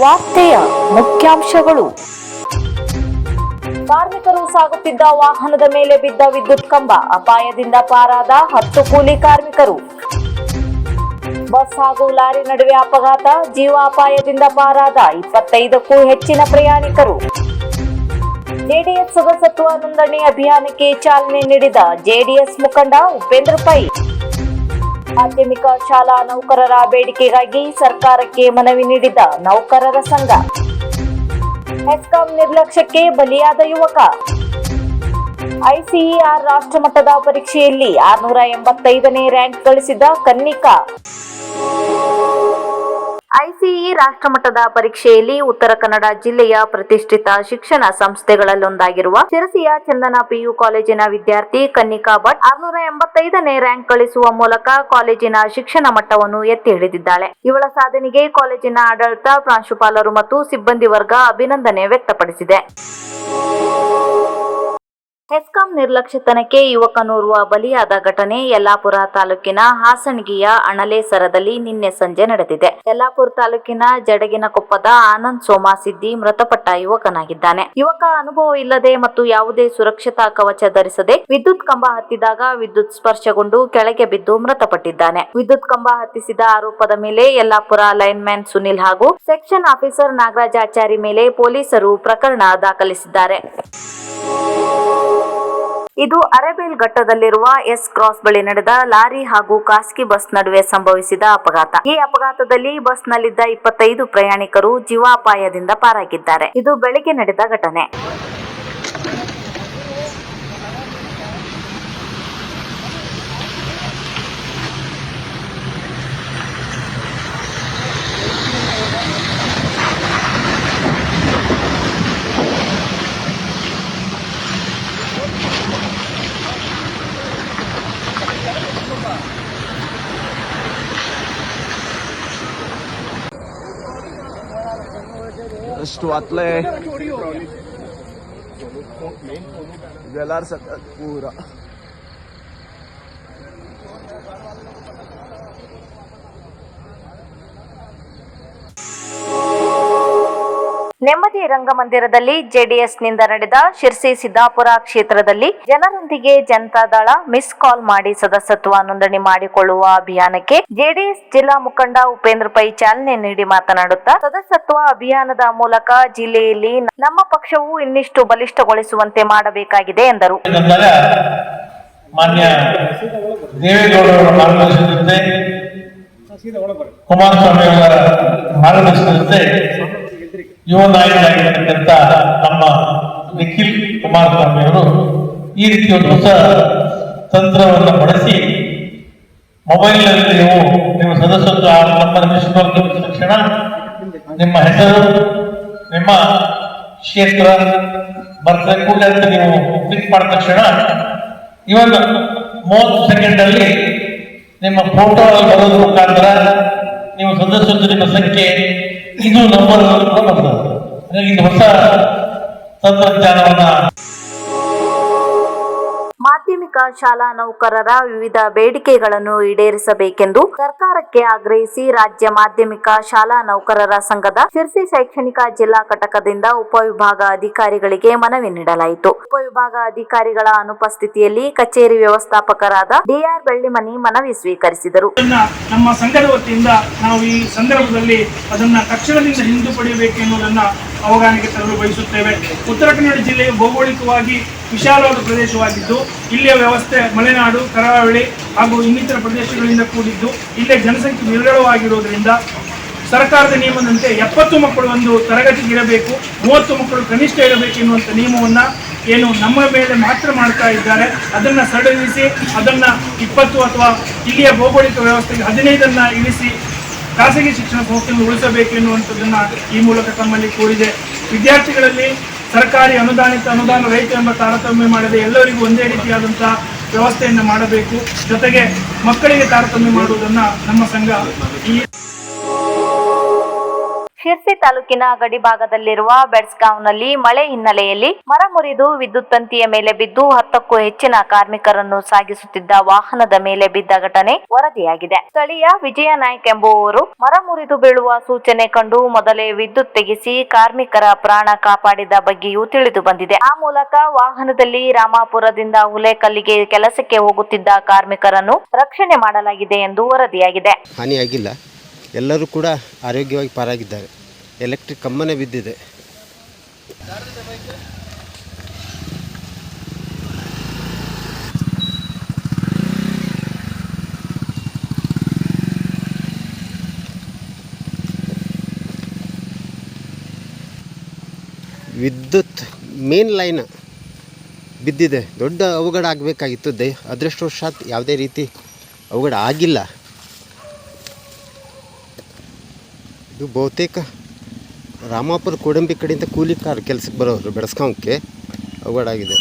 ವಾರ್ತೆಯ ಮುಖ್ಯಾಂಶಗಳು. ಕಾರ್ಮಿಕರು ಸಾಗುತ್ತಿದ್ದ ವಾಹನದ ಮೇಲೆ ಬಿದ್ದ ವಿದ್ಯುತ್ ಕಂಬ, ಅಪಾಯದಿಂದ ಪಾರಾದ 10 ಕೂಲಿ ಕಾರ್ಮಿಕರು. ಬಸ್ ಹಾಗೂ ಲಾರಿ ನಡುವೆ ಅಪಘಾತ, ಜೀವಾಪಾಯದಿಂದ ಪಾರಾದ 25ಕ್ಕೂ ಹೆಚ್ಚಿನ ಪ್ರಯಾಣಿಕರು. ಜೆಡಿಎಸ್ ಸದಸ್ಯತ್ವ ನೋಂದಣಿ ಅಭಿಯಾನಕ್ಕೆ ಚಾಲನೆ ನೀಡಿದ ಜೆಡಿಎಸ್ ಮುಖಂಡ ಉಪೇಂದ್ರ ಪೈ. ಮಾಧ್ಯಮಿಕ ಶಾಲಾ ನೌಕರರ ಬೇಡಿಕೆಗಾಗಿ ಸರ್ಕಾರಕ್ಕೆ ಮನವಿ ನೀಡಿದ ನೌಕರರ ಸಂಘ. ಹೆಸ್ಕಾಂ ನಿರ್ಲಕ್ಷ್ಯಕ್ಕೆ ಬಲಿಯಾದ ಯುವಕ. ಐಸಿಇಆರ್ ರಾಷ್ಟ್ರಮಟ್ಟದ ಪರೀಕ್ಷೆಯಲ್ಲಿ 685ನೇ ರ್ಯಾಂಕ್ ಗಳಿಸಿದ ಕನ್ನಿಕಾ. ಐಸಿಇ ರಾಷ್ಟ್ರಮಟ್ಟದ ಪರೀಕ್ಷೆಯಲ್ಲಿ ಉತ್ತರ ಕನ್ನಡ ಜಿಲ್ಲೆಯ ಪ್ರತಿಷ್ಠಿತ ಶಿಕ್ಷಣ ಸಂಸ್ಥೆಗಳಲ್ಲೊಂದಾಗಿರುವ ಶಿರಸಿಯ ಚಂದನ ಪಿಯು ಕಾಲೇಜಿನ ವಿದ್ಯಾರ್ಥಿ ಕನ್ನಿಕಾ ಭಟ್ 685ನೇ ರ್ಯಾಂಕ್ ಗಳಿಸುವ ಮೂಲಕ ಕಾಲೇಜಿನ ಶಿಕ್ಷಣ ಮಟ್ಟವನ್ನು ಎತ್ತಿ ಹಿಡಿದಿದ್ದಾಳೆ. ಇವಳ ಸಾಧನೆಗೆ ಕಾಲೇಜಿನ ಆಡಳಿತ, ಪ್ರಾಂಶುಪಾಲರು ಮತ್ತು ಸಿಬ್ಬಂದಿ ವರ್ಗ ಅಭಿನಂದನೆ ವ್ಯಕ್ತಪಡಿಸಿದೆ. ಹೆಸ್ಕಾಂ ನಿರ್ಲಕ್ಷ್ಯತನಕ್ಕೆ ಯುವಕನೋರ್ವ ಬಲಿಯಾದ ಘಟನೆ ಯಲ್ಲಾಪುರ ತಾಲೂಕಿನ ಹಾಸಣಗಿಯ ಅಣಲೇಸರದಲ್ಲಿ ನಿನ್ನೆ ಸಂಜೆ ನಡೆದಿದೆ. ಯಲ್ಲಾಪುರ ತಾಲೂಕಿನ ಜಡಗಿನಕೊಪ್ಪದ ಆನಂದ್ ಸೋಮಾಸಿದ್ದಿ ಮೃತಪಟ್ಟ ಯುವಕನಾಗಿದ್ದಾನೆ. ಯುವಕ ಅನುಭವ ಇಲ್ಲದೆ ಮತ್ತು ಯಾವುದೇ ಸುರಕ್ಷತಾ ಕವಚ ಧರಿಸದೆ ವಿದ್ಯುತ್ ಕಂಬ ಹತ್ತಿದಾಗ ವಿದ್ಯುತ್ ಸ್ಪರ್ಶಗೊಂಡು ಕೆಳಗೆ ಬಿದ್ದು ಮೃತಪಟ್ಟಿದ್ದಾನೆ. ವಿದ್ಯುತ್ ಕಂಬ ಹತ್ತಿಸಿದ ಆರೋಪದ ಮೇಲೆ ಯಲ್ಲಾಪುರ ಲೈನ್ಮ್ಯಾನ್ ಸುನಿಲ್ ಹಾಗೂ ಸೆಕ್ಷನ್ ಆಫೀಸರ್ ನಾಗರಾಜಾಚಾರಿ ಮೇಲೆ ಪೊಲೀಸರು ಪ್ರಕರಣ ದಾಖಲಿಸಿದ್ದಾರೆ. ಇದು ಅರೇಬೇಲ್ ಘಟ್ಟದಲ್ಲಿರುವ ಎಸ್ ಕ್ರಾಸ್ ಬಳಿ ನಡೆದ ಲಾರಿ ಹಾಗೂ ಖಾಸಗಿ ಬಸ್ ನಡುವೆ ಸಂಭವಿಸಿದ ಅಪಘಾತ. ಈ ಅಪಘಾತದಲ್ಲಿ ಬಸ್ನಲ್ಲಿದ್ದ 25 ಪ್ರಯಾಣಿಕರು ಜೀವಾಪಾಯದಿಂದ ಪಾರಾಗಿದ್ದಾರೆ. ಇದು ಬೆಳಗ್ಗೆ ನಡೆದ ಘಟನೆ. अಷ್ಟು वाचलंय वेलार सकत पूरा. ನೆಮ್ಮದಿ ರಂಗಮಂದಿರದಲ್ಲಿ ಜೆಡಿಎಸ್ನಿಂದ ನಡೆದ ಶಿರ್ಸಿ ಸಿದ್ದಾಪುರ ಕ್ಷೇತ್ರದಲ್ಲಿ ಜನರೊಂದಿಗೆ ಜನತಾದಳ ಮಿಸ್ ಕಾಲ್ ಮಾಡಿ ಸದಸ್ಯತ್ವ ನೋಂದಣಿ ಮಾಡಿಕೊಳ್ಳುವ ಅಭಿಯಾನಕ್ಕೆ ಜೆಡಿಎಸ್ ಜಿಲ್ಲಾ ಮುಖಂಡ ಉಪೇಂದ್ರ ಪೈ ಚಾಲನೆ ನೀಡಿ ಮಾತನಾಡುತ್ತಾ, ಸದಸ್ಯತ್ವ ಅಭಿಯಾನದ ಮೂಲಕ ಜಿಲ್ಲೆಯಲ್ಲಿ ನಮ್ಮ ಪಕ್ಷವು ಇನ್ನಿಷ್ಟು ಬಲಿಷ್ಠಗೊಳಿಸುವಂತೆ ಮಾಡಬೇಕಾಗಿದೆ ಎಂದರು. ಮಾನ್ಯ ದೇವೇಗೌಡರ ಮಾರ್ಗದರ್ಶನದಂತೆ, ಕುಮಾರಸ್ವಾಮಿ ಅವರ ಮಾರ್ಗದರ್ಶನದಂತೆ ಯುವ ನಾಯಕರಾಗಿರ್ತಕ್ಕಂಥ ನಮ್ಮ ನಿಖಿಲ್ ಕುಮಾರಸ್ವಾಮಿ ಅವರು ಈ ರೀತಿ ಒಂದು ಹೊಸ ತಂತ್ರವನ್ನು ಬಳಸಿ ಮೊಬೈಲ್ನಲ್ಲಿ ನೀವು ಸದಸ್ಯತ್ವ ನಂಬರ್ ಮಿಸ್ ಕಾಲ್ ತೋರಿಸಿದ ತಕ್ಷಣ ನಿಮ್ಮ ಹೆಸರು, ನಿಮ್ಮ ಕ್ಷೇತ್ರ ಬರ್ತದೆ ಕೂಡಲೇ ಅಂತ ನೀವು ಕ್ಲಿಕ್ ಮಾಡಿದ ತಕ್ಷಣ ಇವನ್ 30 ಸೆಕೆಂಡ್ ಅಲ್ಲಿ ನಿಮ್ಮ ಫೋಟೋ ಬರೋದ್ರ ಮುಖಾಂತರ ನೀವು ಸದಸ್ಯತ್ವ ನಿಮ್ಮ ಸಂಖ್ಯೆ ಇದು ನಂಬರ್ ಬರ್ತದೆ. ಇದು ಹೊಸ ತಂತ್ರಜ್ಞಾನವನ್ನ. ಮಾಧ್ಯಮಿಕ ಶಾಲಾ ನೌಕರರ ವಿವಿಧ ಬೇಡಿಕೆಗಳನ್ನು ಈಡೇರಿಸಬೇಕೆಂದು ಸರ್ಕಾರಕ್ಕೆ ಆಗ್ರಹಿಸಿ ರಾಜ್ಯ ಮಾಧ್ಯಮಿಕ ಶಾಲಾ ನೌಕರರ ಸಂಘದ ಶಿರ್ಸಿ ಶೈಕ್ಷಣಿಕ ಜಿಲ್ಲಾ ಘಟಕದಿಂದ ಉಪವಿಭಾಗ ಅಧಿಕಾರಿಗಳಿಗೆ ಮನವಿ ನೀಡಲಾಯಿತು. ಉಪವಿಭಾಗ ಅಧಿಕಾರಿಗಳ ಅನುಪಸ್ಥಿತಿಯಲ್ಲಿ ಕಚೇರಿ ವ್ಯವಸ್ಥಾಪಕರಾದ ಡಿಆರ್ ಬೆಳ್ಳಿಮನಿ ಮನವಿ ಸ್ವೀಕರಿಸಿದರು. ನಮ್ಮ ಸಂಘದ ವತಿಯಿಂದ ನಾವು ಈ ಸಂದರ್ಭದಲ್ಲಿ ಅದನ್ನ ತಕ್ಷಣದಿಂದ ಹಿಂದುಪಡೆಯಬೇಕು ಎನ್ನುವುದನ್ನ ಅವಗಾಹನೆಗೆ ತರಲು ಬಯಸುತ್ತೇವೆ. ಉತ್ತರ ಕನ್ನಡ ಜಿಲ್ಲೆಯು ಭೌಗೋಳಿಕವಾಗಿ ವಿಶಾಲವಾದ ಪ್ರದೇಶವಾಗಿದ್ದು ಇಲ್ಲಿಯ ವ್ಯವಸ್ಥೆ ಮಲೆನಾಡು, ಕರಾವಳಿ ಹಾಗೂ ಇನ್ನಿತರ ಪ್ರದೇಶಗಳಿಂದ ಕೂಡಿದ್ದು ಇಲ್ಲೇ ಜನಸಂಖ್ಯೆ ವಿರಳವಾಗಿರುವುದರಿಂದ ಸರ್ಕಾರದ ನಿಯಮದಂತೆ 70 ಮಕ್ಕಳು ಒಂದು ತರಗತಿಗೆ ಇರಬೇಕು, 30 ಮಕ್ಕಳು ಕನಿಷ್ಠ ಇರಬೇಕು ಎನ್ನುವಂಥ ನಿಯಮವನ್ನು ಏನು ನಮ್ಮ ಮೇಲೆ ಮಾತ್ರ ಮಾಡ್ತಾ ಇದ್ದಾರೆ, ಅದನ್ನು ಸಡಿಲಿಸಿ ಅದನ್ನು 20 ಅಥವಾ ಇಲ್ಲಿಯ ಭೌಗೋಳಿಕ ವ್ಯವಸ್ಥೆಗೆ 15 ಇಳಿಸಿ ಖಾಸಗಿ ಶಿಕ್ಷಣ ಸಂಸ್ಥೆಯನ್ನು ಉಳಿಸಬೇಕು ಎನ್ನುವಂಥದ್ದನ್ನು ಈ ಮೂಲಕ ತಮ್ಮಲ್ಲಿ ಕೋರಿದೆ. ವಿದ್ಯಾರ್ಥಿಗಳಲ್ಲಿ ಸರ್ಕಾರಿ ಅನುದಾನ ರಹಿತ ಎಂಬ ತಾರತಮ್ಯ ಮಾಡದೆ ಎಲ್ಲರಿಗೂ ಒಂದೇ ರೀತಿಯಾದಂತಹ ವ್ಯವಸ್ಥೆಯನ್ನು ಮಾಡಬೇಕು. ಜೊತೆಗೆ ಮಕ್ಕಳಿಗೆ ತಾರತಮ್ಯ ಮಾಡುವುದನ್ನು ನಮ್ಮ ಸಂಘ ಈ ಶಿರ್ಸಿ ತಾಲೂಕಿನ ಗಡಿಭಾಗದಲ್ಲಿರುವ ಬೆಡ್ಸ್ಗಾಂವ್ನಲ್ಲಿ ಮಳೆ ಹಿನ್ನೆಲೆಯಲ್ಲಿ ಮರ ಮುರಿದು ವಿದ್ಯುತ್ ತಂತಿಯ ಮೇಲೆ ಬಿದ್ದು 10ಕ್ಕೂ ಹೆಚ್ಚಿನ ಕಾರ್ಮಿಕರನ್ನು ಸಾಗಿಸುತ್ತಿದ್ದ ವಾಹನದ ಮೇಲೆ ಬಿದ್ದ ಘಟನೆ ವರದಿಯಾಗಿದೆ. ಸ್ಥಳೀಯ ವಿಜಯ ನಾಯ್ಕ್ ಎಂಬುವವರು ಮರ ಮುರಿದು ಬೀಳುವ ಸೂಚನೆ ಕಂಡು ಮೊದಲೇ ವಿದ್ಯುತ್ ತೆಗೆಸಿ ಕಾರ್ಮಿಕರ ಪ್ರಾಣ ಕಾಪಾಡಿದ ಬಗ್ಗೆಯೂ ತಿಳಿದು ಬಂದಿದೆ. ಆ ಮೂಲಕ ವಾಹನದಲ್ಲಿ ರಾಮಾಪುರದಿಂದ ಹುಲೇಕಲ್ಲಿಗೆ ಕೆಲಸಕ್ಕೆ ಹೋಗುತ್ತಿದ್ದ ಕಾರ್ಮಿಕರನ್ನು ರಕ್ಷಣೆ ಮಾಡಲಾಗಿದೆ ಎಂದು ವರದಿಯಾಗಿದೆ. ಹಾನಿಯಾಗಿಲ್ಲ, ಎಲ್ಲರೂ ಕೂಡ ಆರೋಗ್ಯವಾಗಿ ಪಾರಾಗಿದ್ದಾರೆ. ಎಲೆಕ್ಟ್ರಿಕ್ ಕಂಬನೇ ಬಿದ್ದಿದೆ. ವಿದ್ಯುತ್ ಮೇನ್ ಲೈನ್ ಬಿದ್ದಿದೆ. ದೊಡ್ಡ ಅವಘಡ ಆಗಬೇಕಾಗಿತ್ತು. ಅದೃಷ್ಟವಶಾತ್ ಯಾವುದೇ ರೀತಿ ಅವಘಡ ಆಗಿಲ್ಲ. ಇದು ಬಹುತೇಕ ರಾಮಾಪುರ ಕೋಡಂಬಿ ಕಡೆಯಿಂದ ಕೂಲಿ ಕಾರ್ ಕೆಲಸಕ್ಕೆ ಬರೋರು ಬೆಡ್ಸ್ಗಾಂವ್ಗೆ ಅವಘಡ ಆಗಿದೆ.